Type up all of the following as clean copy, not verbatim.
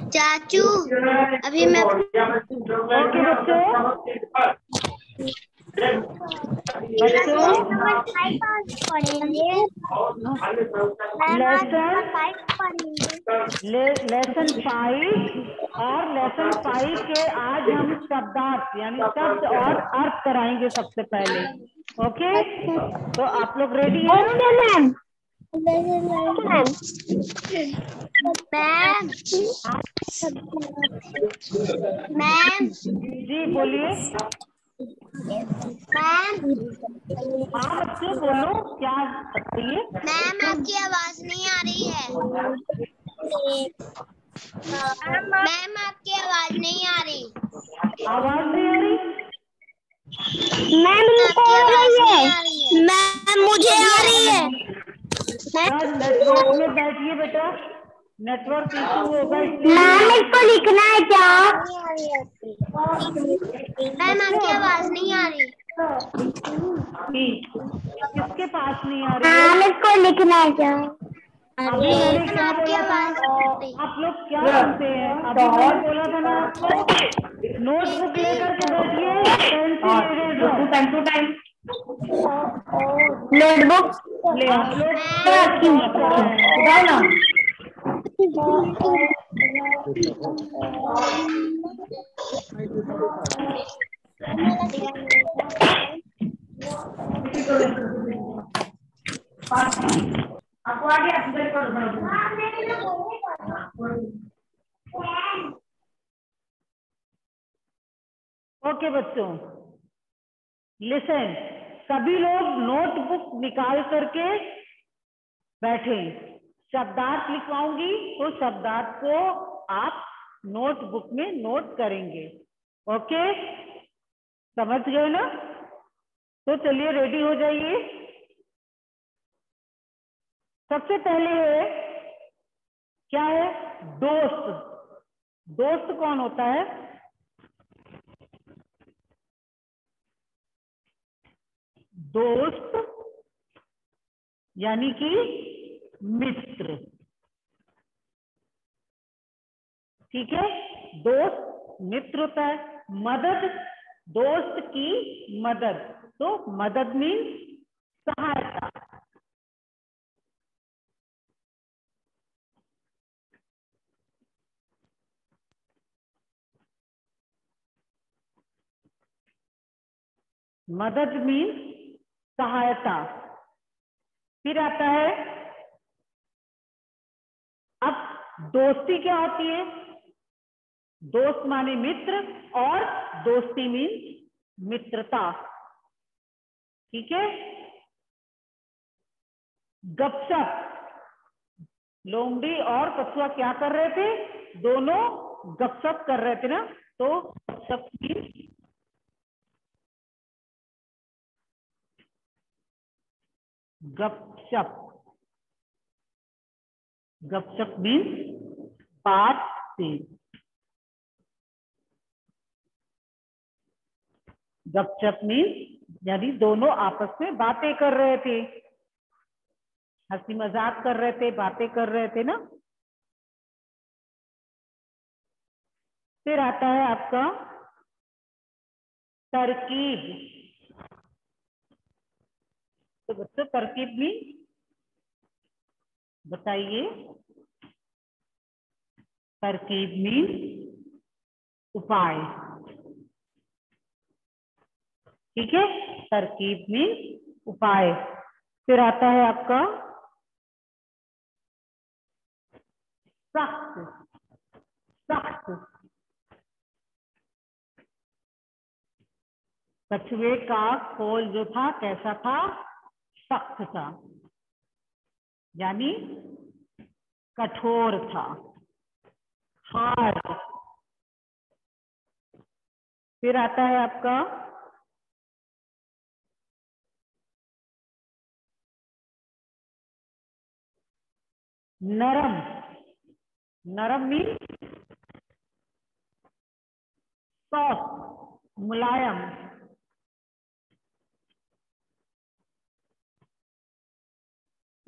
चाचू अभी मैं ओके बच्चों नंबर 5 पढ़ेंगे। लेसन 5 और लेसन 5 के आज हम शब्दार्थ यानी शब्द और अर्थ कराएंगे सबसे पहले। ओके, तो आप लोग रेडी हैं? Okay ma'am. मैम जी बोलिए। मैम हाँ बच्चों बोलो, क्या बताइए। मैम आपकी आवाज नहीं आ रही है। मैम आपकी आवाज नहीं आ रही। आवाज नहीं आ रही? मैम आपकी आवाज नहीं आ रही है। मैम मुझे आ रही है। नेटवर्क में बैठिए बेटा, नेटवर्क इशू होगा इसलिए नहीं मैम आ रही इसको है। लिखना है क्या? मैम बच्चों आपकी आवाज नहीं आ रही। किसके पास नहीं आ रही है? मैम इसको लिखना है क्या? अभी मैंने मैम क्या आपकी बोला था? आवाज नहीं आ रही। आप लोग क्या सुनते हैं? अभी मैंने बोला था ना आपको, नोटबुक लेकर के बैठिए, pencil eraser time to time notebook आप लोग पेज लॉक कर रहे हैं। उठाओ ना। आपको आ गया? ओके बच्चों, लिसन, सभी लोग नोटबुक निकाल करके बैठे। शब्दार्थ लिखवाऊंगी तो शब्दार्थ को आप नोटबुक में नोट करेंगे। ओके, समझ गए ना? तो चलिए रेडी हो जाइए। सबसे पहले है, क्या है? दोस्त। दोस्त कौन होता है? दोस्त यानी कि मित्र। ठीक है, दोस्त मित्र होता है। मदद, दोस्त की मदद, तो मदद मीन्स सहायता। मदद मीन्स सहायता। फिर आता है, अब दोस्ती क्या होती है? दोस्त माने मित्र और दोस्ती मीन्स मित्रता। ठीक है, गपशप, लोमड़ी और कछुआ क्या कर रहे थे? दोनों गपशप कर रहे थे ना, तो गपशप मीन्स गपशप। गपशप मीन्स बातचीत। गपशप मीन्स यानी दोनों आपस में बातें कर रहे थे, हंसी मजाक कर रहे थे, बातें कर रहे थे ना। फिर आता है आपका तरकीब। तो बच्चों तरकीब मीन्स बताइए। तरकीब मीन्स उपाय। ठीक है, तरकीब मीन्स उपाय। फिर आता है आपका सख्त। सख्त, कछुए का खोल जो था कैसा था? सख्त था, यानी कठोर था, हार्ड। फिर आता है आपका नरम। नरम मीन्स सॉफ्ट, मुलायम।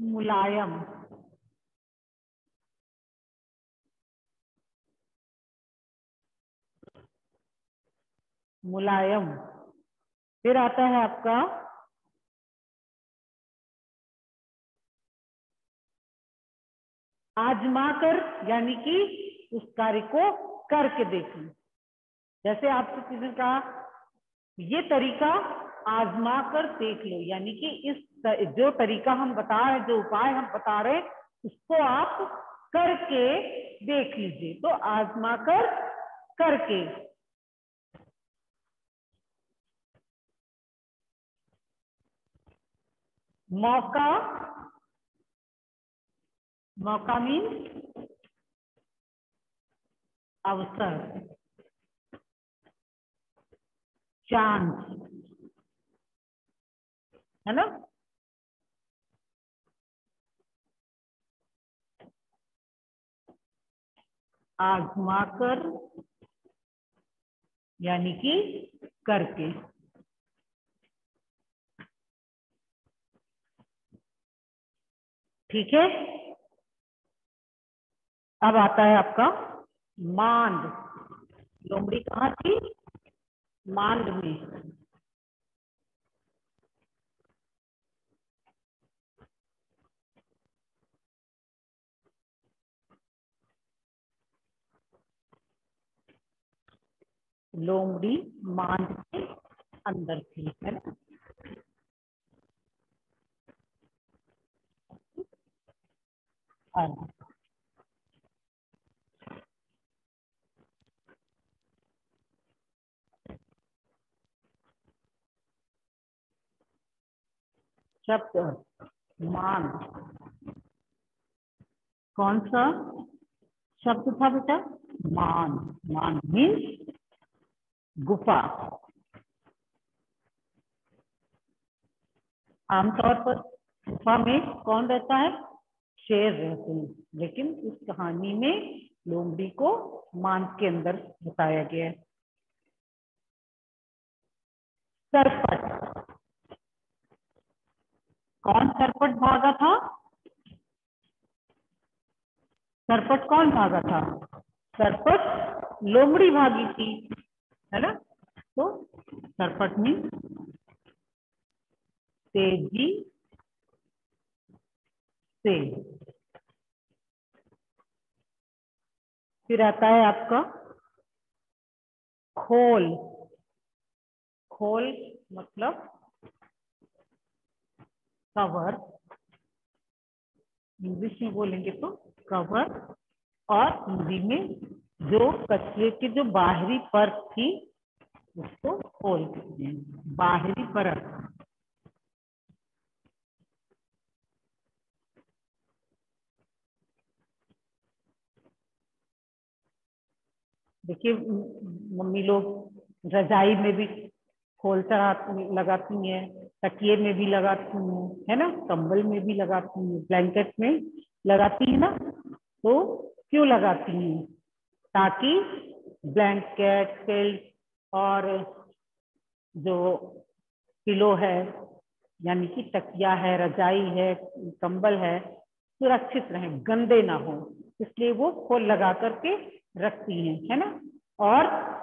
मुलायम, मुलायम। फिर आता है आपका आजमा कर, यानी कि उस कार्य को करके देखना। जैसे आपसे किसी ने कहा ये तरीका आजमा कर देख लो, यानी कि इस जो तरीका हम बता रहे हैं, जो उपाय हम बता रहे हैं, उसको आप करके देख लीजिए। तो आजमा कर करके। मौका, मौका मीन्स अवसर, चांस, है ना। आजमा कर यानी कि करके। ठीक है। अब आता है आपका मांड। लोमड़ी कहाँ थी? मांड में। लोमड़ी मांड के अंदर थी, है ना। शब्द मान, कौन सा शब्द था बेटा? मान। मान मीन्स गुफा। आमतौर पर गुफा में कौन रहता है? शेर रहते हैं, लेकिन इस कहानी में लोमड़ी को मान के अंदर बताया गया है। सरपट, कौन सरपट भागा था? सरपट कौन भागा था? सरपट लोमड़ी भागी थी, है ना। तो सरपट में तेजी से। फिर आता है आपका खोल। खोल मतलब कवर, इंग्लिश में बोलेंगे तो कवर, और हिंदी में जो कछुए की जो बाहरी परत थी उसको खोल कहते हैं, बाहरी परत। देखिए मम्मी लोग रजाई में भी खोल चढ़ाती लगाती हैं, तकिए में भी लगाती हैं, है ना, कंबल में भी लगाती हैं, ब्लैंकेट में लगाती है ना। तो क्यों लगाती हैं? ताकि ब्लैंकेट, फिल्ट और जो पिलो है, यानी कि तकिया है, रजाई है, कंबल है, सुरक्षित रहे, गंदे ना हो, इसलिए वो खोल लगा करके रखती हैं, है ना। और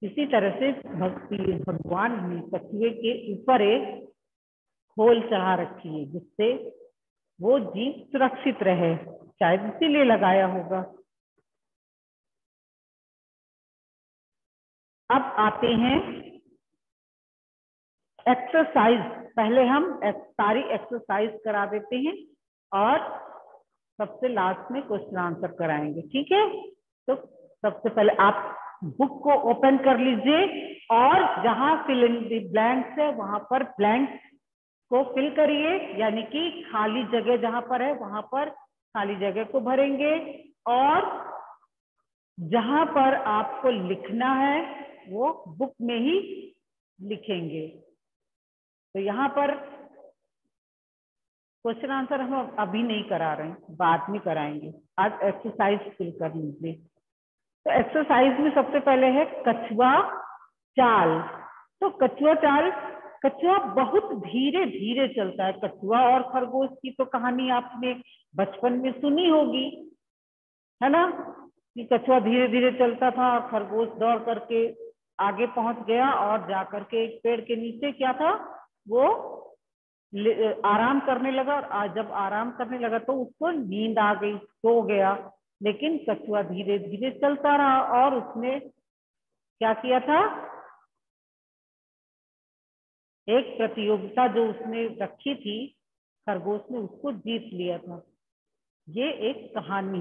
इसी तरह से भगवान ने तकिए के ऊपर एक खोल चढ़ा रखी है, जिससे वो जीव सुरक्षित रहे, शायद इसीलिए लगाया होगा। अब आते हैं एक्सरसाइज। पहले हम सारी एक्सरसाइज करा देते हैं और सबसे लास्ट में क्वेश्चन आंसर कराएंगे, ठीक है। तो सबसे पहले आप बुक को ओपन कर लीजिए और जहां फिल इन द ब्लैंक्स है वहां पर ब्लैंक को फिल करिए, यानी कि खाली जगह जहां पर है वहां पर खाली जगह को भरेंगे, और जहां पर आपको लिखना है वो बुक में ही लिखेंगे। तो यहाँ पर क्वेश्चन आंसर हम अभी नहीं करा रहे हैं, बाद में कराएंगे। आज एक्सरसाइज फिल कर लीजिए। तो एक्सरसाइज में सबसे पहले है कछुआ चाल। तो कछुआ चाल कछुआ बहुत धीरे धीरे चलता है। कछुआ और खरगोश की तो कहानी आपने बचपन में सुनी होगी, है ना, कि कछुआ धीरे धीरे चलता था, खरगोश दौड़ करके आगे पहुंच गया और जाकर के एक पेड़ के नीचे क्या था, वो आराम करने लगा। और जब आराम करने लगा तो उसको नींद आ गई, सो गया। लेकिन कछुआ धीरे धीरे चलता रहा और उसने क्या किया था, एक प्रतियोगिता जो उसने रखी थी खरगोश ने, उसको जीत लिया था। ये एक कहानी,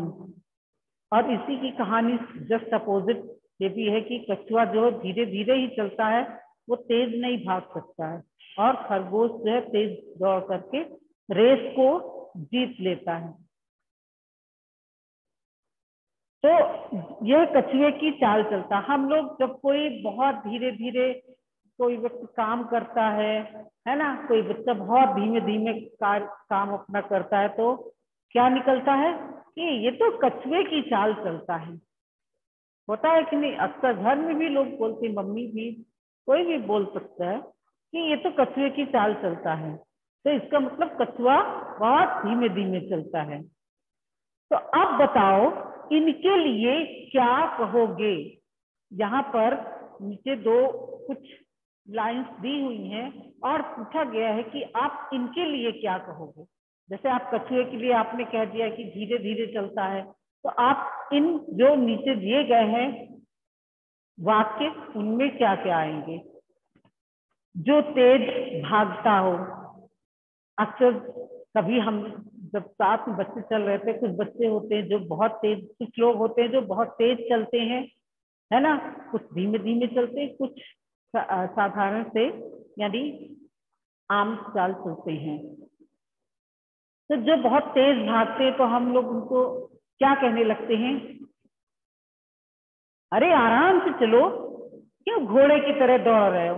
और इसी की कहानी जस्ट अपोजिट ये भी है कि कछुआ जो धीरे धीरे ही चलता है, वो तेज नहीं भाग सकता है, और खरगोश जो है तेज दौड़ करके रेस को जीत लेता है। तो यह कछुए की चाल चलता। हम लोग जब कोई बहुत धीरे धीरे कोई व्यक्ति काम करता है ना, कोई बच्चा बहुत धीमे धीमे काम अपना करता है, तो क्या निकलता है कि ये तो कछुए की चाल चलता है। होता है कि नहीं? अक्सर घर में भी लोग बोलते, मम्मी भी, कोई भी बोल सकता है कि ये तो कछुए की चाल चलता है। तो इसका मतलब कछुआ बहुत धीमे धीमे चलता है। तो अब बताओ इनके लिए क्या कहोगे? यहाँ पर नीचे दो कुछ लाइंस दी हुई हैं और पूछा गया है कि आप इनके लिए क्या कहोगे। जैसे आप कछुए के लिए आपने कह दिया कि धीरे धीरे चलता है, तो आप इन जो नीचे दिए गए हैं वाक्य, उनमें क्या क्या आएंगे? जो तेज भागता हो। अक्सर कभी हम जब साथ में बच्चे चल रहे थे, कुछ बच्चे होते हैं जो बहुत तेज, कुछ लोग होते हैं जो बहुत तेज चलते हैं, है ना, कुछ धीमे धीमे चलते हैं, कुछ साधारण से यानी आम चाल चलते हैं। तो जो बहुत तेज भागते हैं तो हम लोग उनको क्या कहने लगते हैं? अरे आराम से चलो, क्यों घोड़े की तरह दौड़ रहे हो,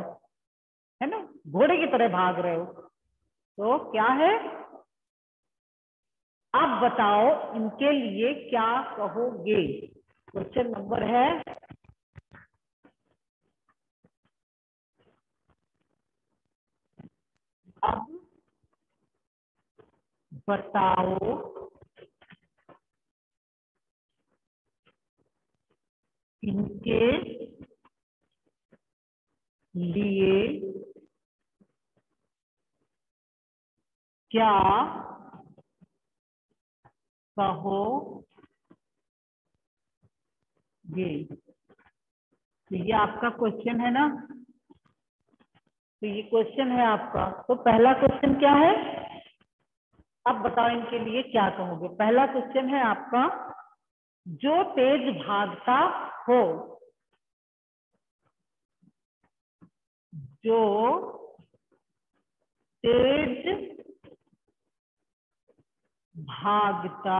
है ना, घोड़े की तरह भाग रहे हो। तो क्या है, आप बताओ इनके लिए क्या कहोगे? क्वेश्चन नंबर है, अब बताओ इनके लिए क्या कहोगे? तो ये आपका क्वेश्चन है ना, तो ये क्वेश्चन है आपका। तो पहला क्वेश्चन क्या है? अब बताओ इनके लिए क्या कहोगे। पहला क्वेश्चन है आपका, जो तेज भागता हो। जो तेज भागता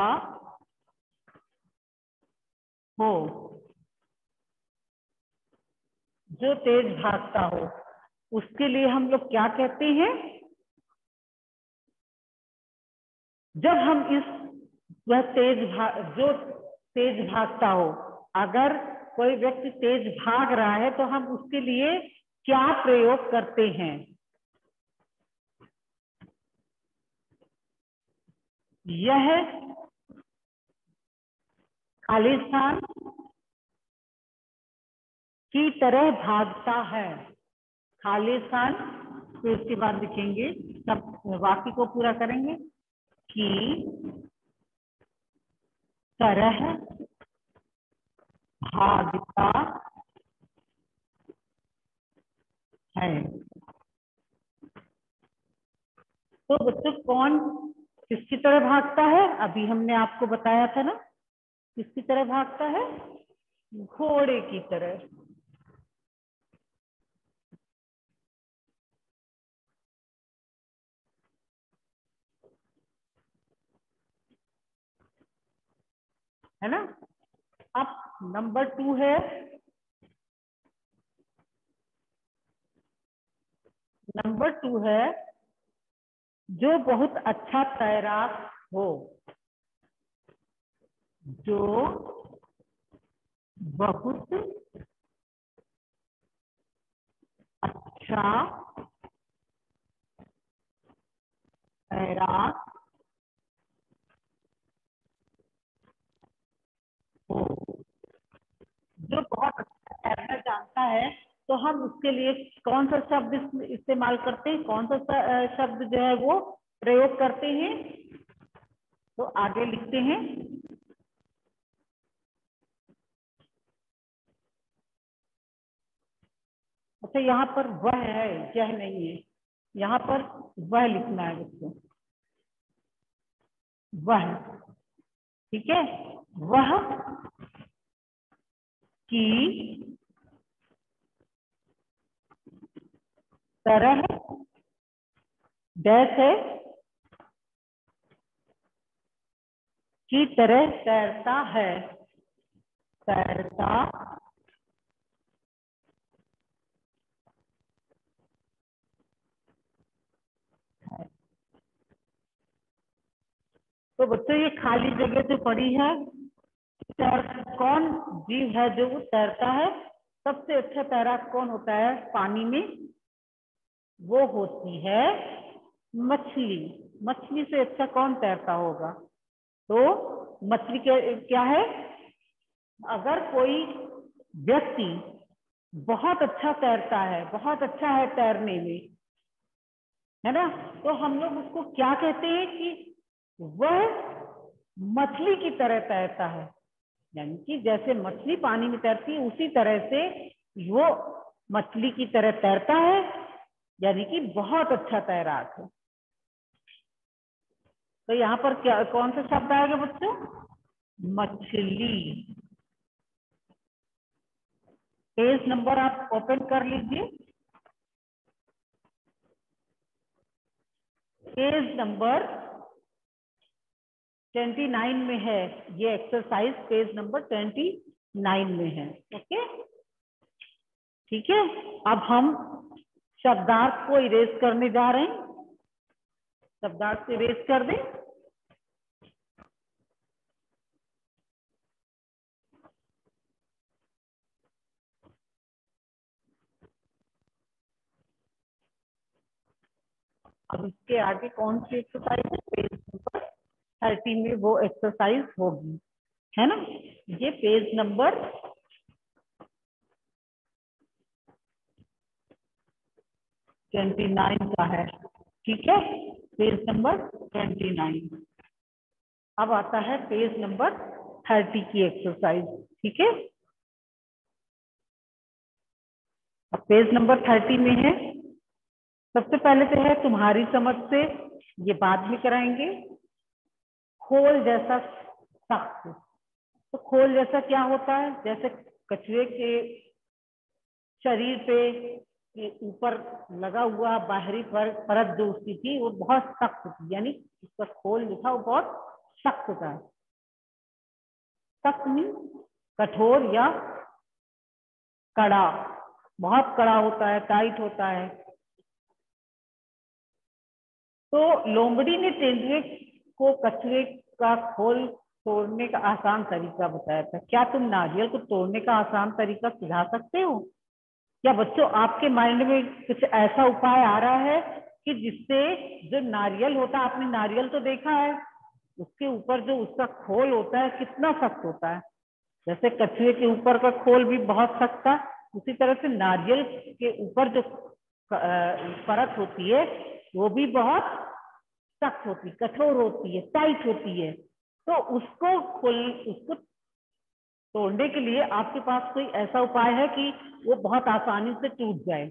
हो। जो तेज भागता हो, उसके लिए हम लोग क्या कहते हैं? जब हम इस वह जो तेज भागता हो, अगर कोई व्यक्ति तेज भाग रहा है तो हम उसके लिए क्या प्रयोग करते हैं? यह खालिस्तान की तरह भागता है। खालिस्तान, तो इसके बाद लिखेंगे, सब वाक्य को पूरा करेंगे, की तरह भागता है। तो बच्चों कौन किसकी तरह भागता है? अभी हमने आपको बताया था ना, किसकी तरह भागता है? घोड़े की तरह। है ना। अब नंबर 2 है, नंबर 2 है, जो बहुत अच्छा तैराक हो। जो बहुत अच्छा तैराक हो। जो बहुत अच्छा तैरना जानता है तो हम उसके लिए कौन सा शब्द इस्तेमाल करते हैं, कौन सा शब्द जो है वो प्रयोग करते हैं। तो आगे लिखते हैं, अच्छा यहाँ पर वह है, यह नहीं है, यहाँ पर वह लिखना है बच्चों, वह, ठीक है। वह की तरह डैश है, की तरह तैरता है, तैरता है। तो बच्चों ये खाली जगह जो पड़ी है, कौन जीव है जो तैरता है? सबसे अच्छा तैराक कौन होता है पानी में? वो होती है मछली। मछली से अच्छा कौन तैरता होगा? तो मछली क्या है? अगर कोई व्यक्ति बहुत अच्छा तैरता है, बहुत अच्छा है तैरने में, है ना, तो हम लोग उसको क्या कहते हैं कि वह मछली की तरह तैरता है। यानी कि जैसे मछली पानी में तैरती है उसी तरह से वो मछली की तरह तैरता है, यानी कि बहुत अच्छा तैराक है। तो यहाँ पर क्या कौन सा शब्द आएगा बच्चों? मछली। पेज नंबर आप ओपन कर लीजिए, पेज नंबर 29 में है ये एक्सरसाइज, पेज नंबर 29 में है। ओके, ठीक है। अब हम शब्दार्थ को इरेज करने जा रहे हैं, शब्दार्थ को इरेज कर दें। अब इसके आगे कौन सी एक्सरसाइज है? पेज नंबर 30 में वो एक्सरसाइज होगी, है ना। ये पेज नंबर 29 का है, ठीक है, पेज नंबर 29। अब आता है पेज नंबर 30 की एक्सरसाइज, ठीक है। अब पेज नंबर 30 में है, सबसे पहले तो है तुम्हारी समझ से, ये बाद में कराएंगे, खोल जैसा सख्त। तो खोल जैसा क्या होता है? जैसे कछुए के शरीर पे ऊपर लगा हुआ बाहरी परत जो उसकी थी वो बहुत सख्त थी, यानी उसका खोल जो था वो बहुत सख्त था। सख्त मीन कठोर या कड़ा, बहुत कड़ा होता है, टाइट होता है। तो लोमड़ी ने तेंदुए को कछुए का खोल तोड़ने का आसान तरीका बताया था। क्या तुम नारियल को तोड़ने का आसान तरीका सुझा सकते हो? क्या बच्चों आपके माइंड में कुछ ऐसा उपाय आ रहा है कि जिससे जो नारियल होता है, आपने नारियल तो देखा है, उसके ऊपर जो उसका खोल होता है कितना सख्त होता है। जैसे कछुए के ऊपर का खोल भी बहुत सख्त था, उसी तरह से नारियल के ऊपर जो परत होती है वो भी बहुत सख्त होती, कठोर होती है, टाइट होती है। तो उसको तोड़ने के लिए आपके पास कोई ऐसा उपाय है कि वो बहुत आसानी से टूट जाए?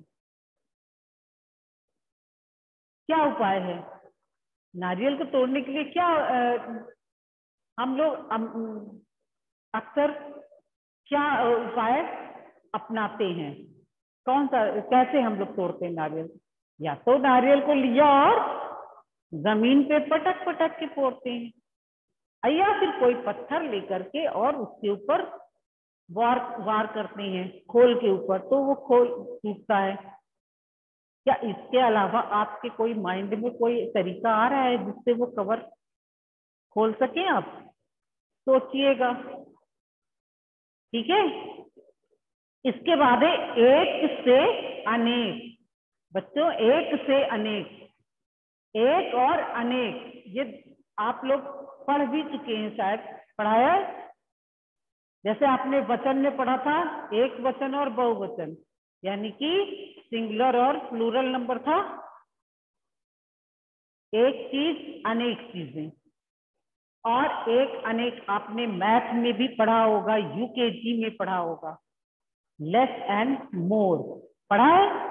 क्या उपाय है नारियल को तोड़ने के लिए? क्या हम लोग अक्सर क्या उपाय अपनाते हैं? कौन सा, कैसे हम लोग तोड़ते हैं नारियल? या तो नारियल को लिया और जमीन पे पटक पटक के फोड़ते हैं, या फिर कोई पत्थर लेकर के और उसके ऊपर वार करते हैं खोल के ऊपर, तो वो खोल टूटता है। क्या इसके अलावा आपके कोई माइंड में कोई तरीका आ रहा है जिससे वो कवर खोल सके? आप सोचिएगा, ठीक है। इसके बाद है एक से अनेक। बच्चों, एक से अनेक, एक और अनेक, ये आप लोग पढ़ भी चुके हैं, शायद पढ़ाया है। जैसे आपने वचन में पढ़ा था, एक वचन और बहुवचन, यानी कि सिंगुलर और प्लूरल नंबर था। एक चीज अनेक चीजें, और एक अनेक आपने मैथ में भी पढ़ा होगा, यूकेजी में पढ़ा होगा, लेस एंड मोर पढ़ा है,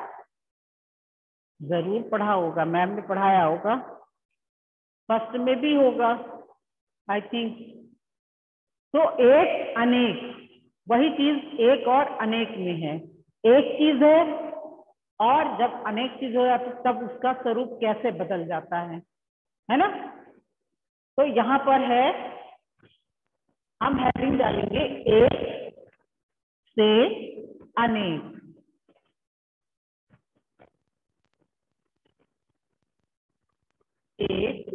जरूर पढ़ा होगा, मैम ने पढ़ाया होगा, फर्स्ट में भी होगा आई थिंक। तो एक अनेक, वही चीज एक और अनेक में है। एक चीज है और जब अनेक चीज हो जाती है तब उसका स्वरूप कैसे बदल जाता है ना। तो यहाँ पर है, हम हेडिंग डालेंगे एक से अनेक। एक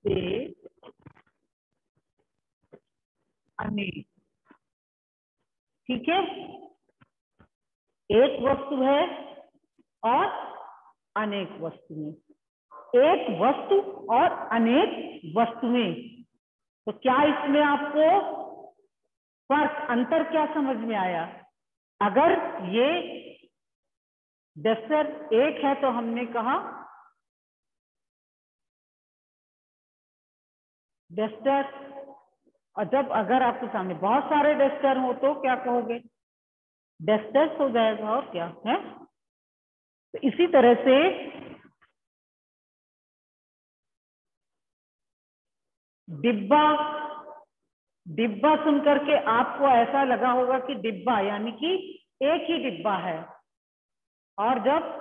से अनेक, ठीक है। एक वस्तु है और अनेक वस्तुएं, एक वस्तु और अनेक वस्तुएं। तो क्या इसमें आपको फर्क, अंतर क्या समझ में आया? अगर ये डस्टर एक है तो हमने कहा डस्टर, और जब अगर आपके सामने बहुत सारे डस्टर हो तो क्या कहोगे? डस्टर्स हो जाएगा, और क्या है। तो इसी तरह से डिब्बा, डिब्बा सुन करके आपको ऐसा लगा होगा कि डिब्बा यानी कि एक ही डिब्बा है, और जब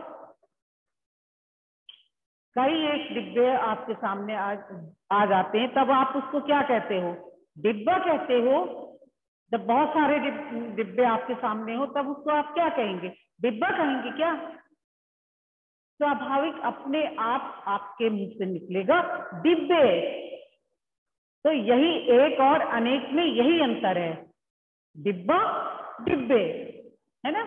कई एक डिब्बे आपके सामने आ जाते हैं तब आप उसको क्या कहते हो? डिब्बा कहते हो। जब बहुत सारे डिब्बे आपके सामने हो तब उसको आप क्या कहेंगे? डिब्बा कहेंगे क्या? स्वाभाविक अपने आप आपके मुंह से निकलेगा डिब्बे। तो यही एक और अनेक में यही अंतर है, डिब्बा डिब्बे, है ना।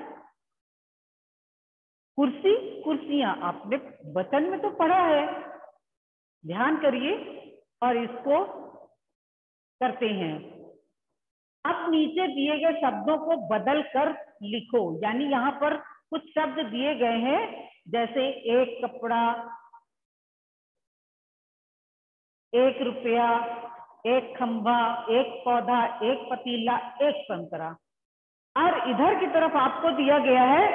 कुर्सी कुर्सियां, आपने वचन में तो पढ़ा है, ध्यान करिए और इसको करते हैं। अब नीचे दिए गए शब्दों को बदल कर लिखो, यानी यहाँ पर कुछ शब्द दिए गए हैं, जैसे एक कपड़ा, एक रुपया, एक खंभा, एक पौधा, एक पतीला, एक संतरा। और इधर की तरफ आपको दिया गया है,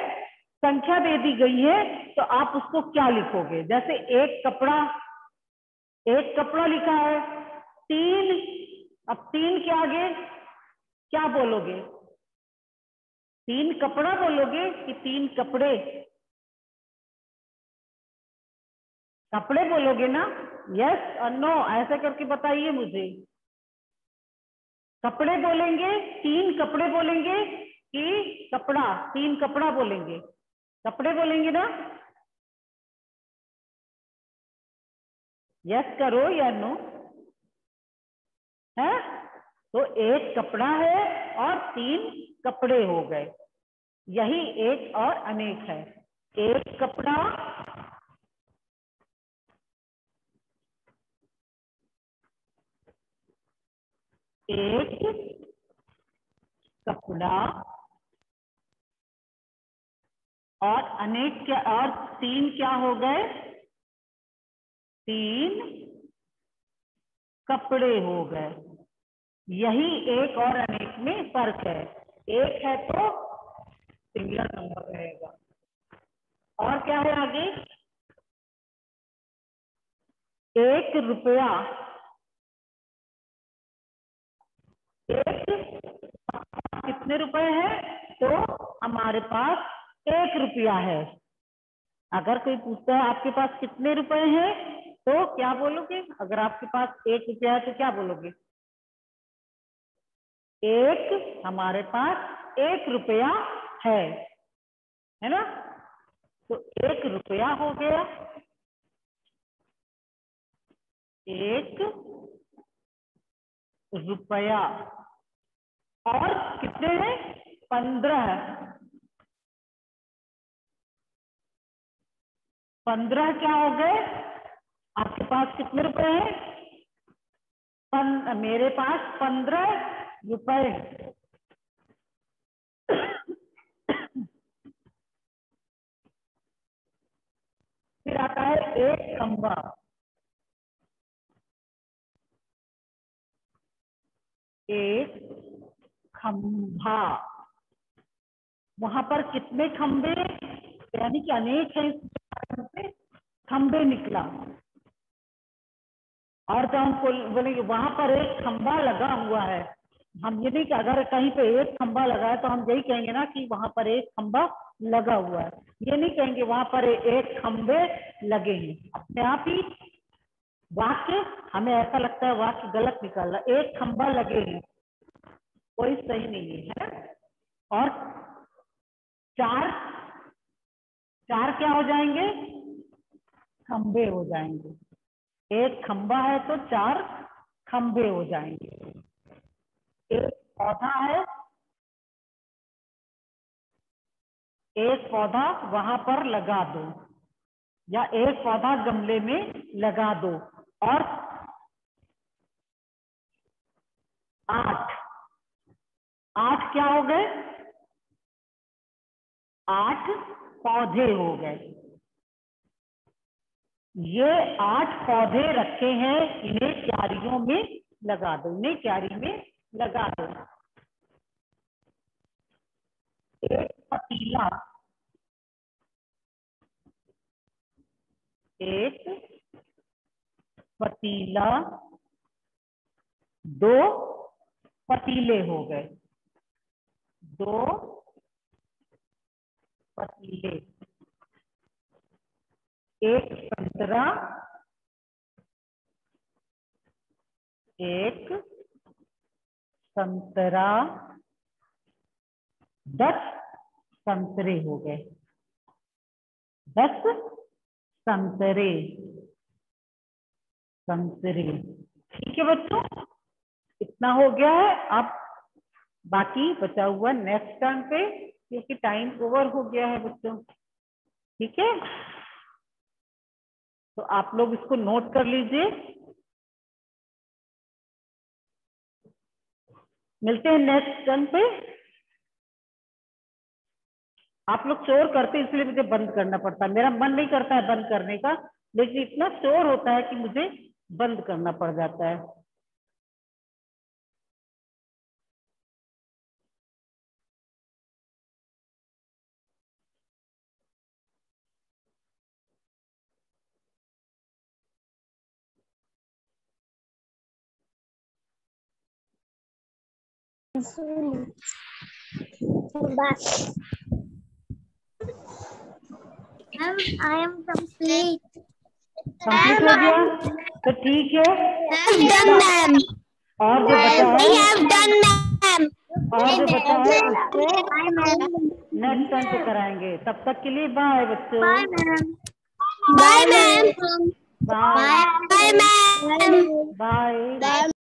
संख्या दे दी गई है, तो आप उसको क्या लिखोगे? जैसे एक कपड़ा, एक कपड़ा लिखा है, तीन, अब तीन के आगे क्या बोलोगे? तीन कपड़ा बोलोगे कि तीन कपड़े? कपड़े बोलोगे ना, यस और नो ऐसे करके बताइए मुझे। कपड़े बोलेंगे, तीन कपड़े बोलेंगे कि कपड़ा, तीन कपड़ा बोलेंगे? कपड़े बोलेंगे ना, यस करो या नो है। तो एक कपड़ा है और तीन कपड़े हो गए, यही एक और अनेक है। एक कपड़ा, एक कपड़ा, और अनेक क्या, और तीन क्या हो गए? तीन कपड़े हो गए। यही एक और अनेक में फर्क है। एक है तो सिंगुलर नंबर रहेगा, और क्या है आगे? एक रुपया, एक कितने रुपए हैं? तो हमारे पास एक रुपया है। अगर कोई पूछता है आपके पास कितने रुपए हैं, तो क्या बोलोगे? अगर आपके पास एक रुपया है तो क्या बोलोगे? एक, हमारे पास एक रुपया है ना। तो एक रुपया हो गया, एक रुपया, और कितने हैं? 15। 15 क्या हो गए? आपके पास कितने रुपए हैं? मेरे पास 15 रुपए। फिर आता है एक खंबा। एक खंभा, वहां पर कितने खंबे, यानी कि अनेक है, खंबे निकला। और जब हम बोलेंगे वहां पर एक खंबा लगा हुआ है, हम ये नहीं कि अगर कहीं पे एक खंबा लगा है तो हम यही कहेंगे ना कि वहां पर एक खंबा लगा हुआ है, ये नहीं कहेंगे वहां पर एक खंबे लगे हैं। अपने आप ही वाक्य हमें ऐसा लगता है वाक्य गलत निकल रहा है, एक खंबा लगे हैं, कोई सही नहीं है। और चार, चार क्या हो जाएंगे? खंबे हो जाएंगे। एक खंबा है तो चार खंबे हो जाएंगे। एक पौधा है, एक पौधा वहां पर लगा दो, या एक पौधा गमले में लगा दो। और 8, 8 क्या हो गए? 8 पौधे हो गए। ये 8 पौधे रखे हैं, इन्हें क्यारियों में लगा दो, इन्हें क्यारी में लगा दो। एक पतीला, एक पतीला, 2 पतीले हो गए, 2 पतीले। एक संतरा, एक संतरा, 10 संतरे हो गए, 10 संतरे, संतरे। ठीक है बच्चों, इतना हो गया है। अब बाकी बचा हुआ नेक्स्ट टर्न पे, क्योंकि टाइम ओवर हो गया है बच्चों। ठीक है, तो आप लोग इसको नोट कर लीजिए। मिलते हैं नेक्स्ट टर्न पे। आप लोग शोर करते हैं इसलिए मुझे बंद करना पड़ता है, मेरा मन नहीं करता है बंद करने का, लेकिन इतना शोर होता है कि मुझे बंद करना पड़ जाता है। I am complete. कंप्लीट हो गया तो ठीक है। Done, ma'am. और जो बचा We है, have done, ma'am. और जो बचा है उसको Bye, ma'am. नेक्स्ट टर्न पे कराएंगे। तब तक के लिए बाय बच्चों। Bye, ma'am. Bye, ma'am. Bye Bye, ma'am. Bye.